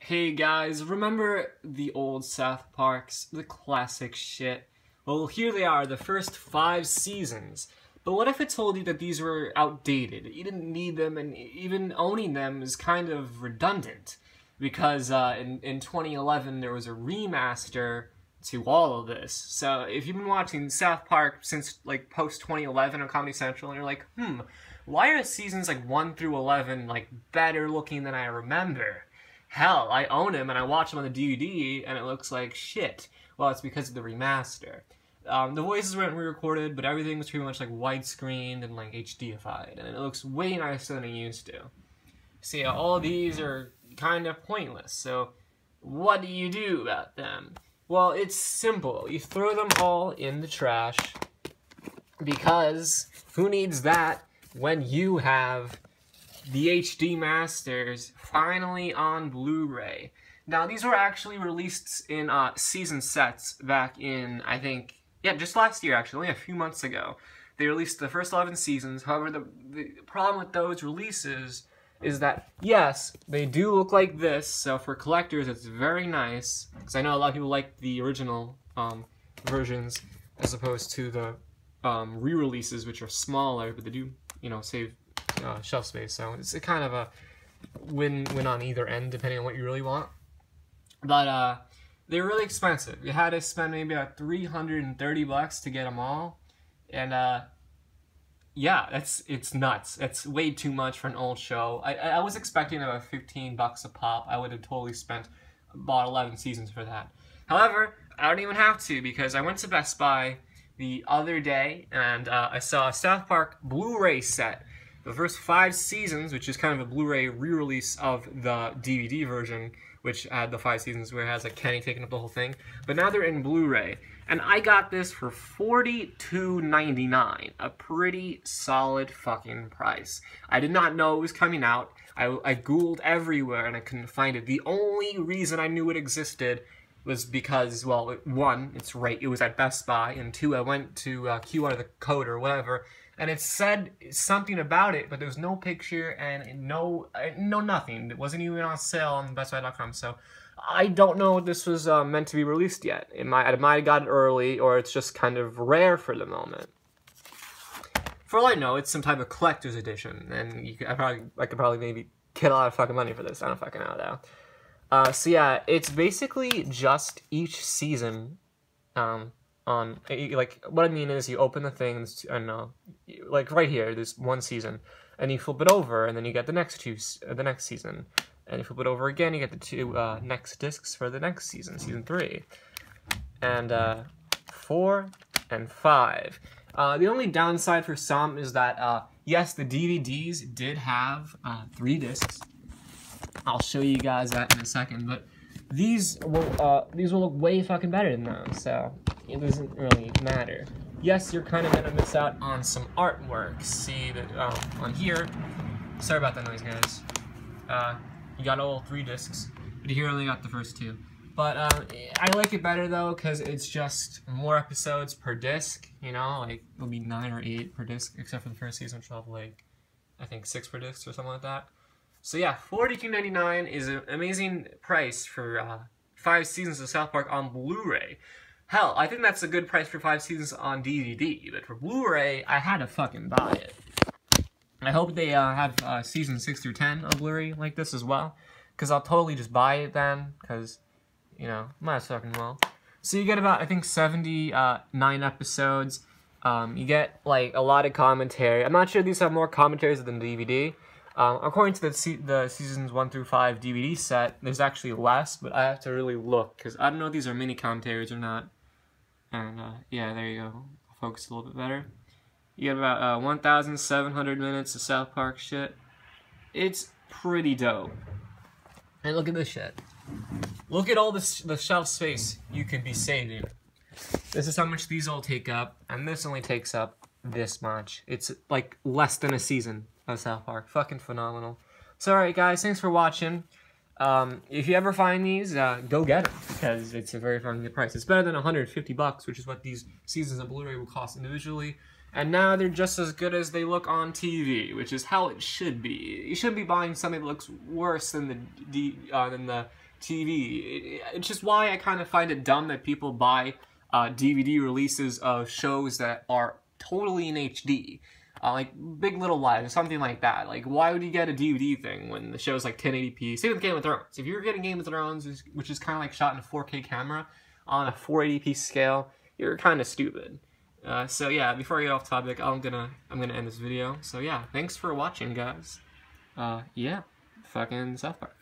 Hey guys, remember the old South Parks, the classic shit? Well, here they are, the first 5 seasons. But what if I told you that these were outdated? You didn't need them, and even owning them is kind of redundant. Because in 2011, there was a remaster to all of this. So if you've been watching South Park since like post-2011 on Comedy Central, and you're like, why are seasons like 1 through 11 like better looking than I remember? Hell, I own them and I watch them on the DVD and it looks like shit. Well, it's because of the remaster. The voices weren't re-recorded, but everything was pretty much like widescreened and like HDified, and it looks way nicer than it used to. See, all these are kind of pointless, so what do you do about them? Well, it's simple. You throw them all in the trash, because who needs that when you have the HD Masters finally on Blu-ray. Now, these were actually released in season sets back in, I think, just last year, actually, a few months ago. They released the first 11 seasons. However, the problem with those releases is that, yes, they do look like this, so for collectors, it's very nice, because I know a lot of people like the original versions as opposed to the re-releases, which are smaller, but they do, save shelf space, so it's a kind of a win-win on either end, depending on what you really want. But they're really expensive. You had to spend maybe about $330 to get them all, and yeah, it's nuts. It's way too much for an old show. I was expecting about $15 a pop. I would have totally bought 11 seasons for that. However, I don't even have to, because I went to Best Buy the other day and I saw a South Park Blu-ray set. The first 5 seasons, which is kind of a Blu-ray re-release of the DVD version, which had the 5 seasons where it has like Kenny taking up the whole thing. But now they're in Blu-ray. And I got this for $42.99, a pretty solid fucking price. I did not know it was coming out. I Googled everywhere and I couldn't find it. The only reason I knew it existed was because, well, 1, it's right, it was at Best Buy, and 2, I went to QR the code or whatever, and it said something about it, but there was no picture and no nothing. It wasn't even on sale on bestbuy.com, so I don't know if this was meant to be released yet. I might have got it early, or it's just kind of rare for the moment. For all I know, it's some type of collector's edition, and I could probably maybe get a lot of fucking money for this. I don't fucking know, though. So yeah, it's basically just each season, like, what I mean is you open the things, and like right here, there's 1 season, and you flip it over, and then you get the next season, and you flip it over again, you get the 2 next discs for the next season, season 3, and 4 and 5. The only downside for some is that, yes, the DVDs did have 3 discs. I'll show you guys that in a second, but these will look way fucking better than those, so it doesn't really matter. Yes, you're kind of gonna miss out on some artwork. See that on here. Sorry about that noise, guys. You got all 3 discs, but here only got the first 2. But I like it better though, because it's just more episodes per disc. Like it'll be 9 or 8 per disc, except for the first season, which will have like I think 6 per disc or something like that. So yeah, $42.99 is an amazing price for 5 seasons of South Park on Blu-ray. Hell, I think that's a good price for 5 seasons on DVD, but for Blu-ray, I had to fucking buy it. I hope they have season 6 through 10 on Blu-ray like this as well, because I'll totally just buy it then, because, might as fucking well. So you get about, I think, 79 episodes. You get, like, a lot of commentary. I'm not sure these have more commentaries than the DVD. According to the seasons 1 through 5 DVD set, there's actually less, but I have to really look, because I don't know if these are mini commentaries or not. And, yeah, there you go. I'll focus a little bit better. You get about 1,700 minutes of South Park shit. It's pretty dope. And look at this shit. Look at all the shelf space you could be saving. This is how much these all take up, and this only takes up this much. It's, like, less than a season of South Park. Fucking phenomenal. So alright guys, thanks for watching. If you ever find these, go get them, because it's a very fucking good price. It's better than $150, which is what these seasons of Blu-ray will cost individually. and now they're just as good as they look on TV, which is how it should be. You shouldn't be buying something that looks worse than the TV. It's just why I kind of find it dumb that people buy DVD releases of shows that are totally in HD. Like Big Little Lies or something like that. Like, why would you get a DVD thing when the show's like 1080p? Same with Game of Thrones. If you're getting Game of Thrones, which is kind of like shot in a 4K camera on a 480p scale, you're kind of stupid. So yeah, before I get off topic, I'm gonna end this video. So yeah, thanks for watching, guys. Yeah, fucking South Park.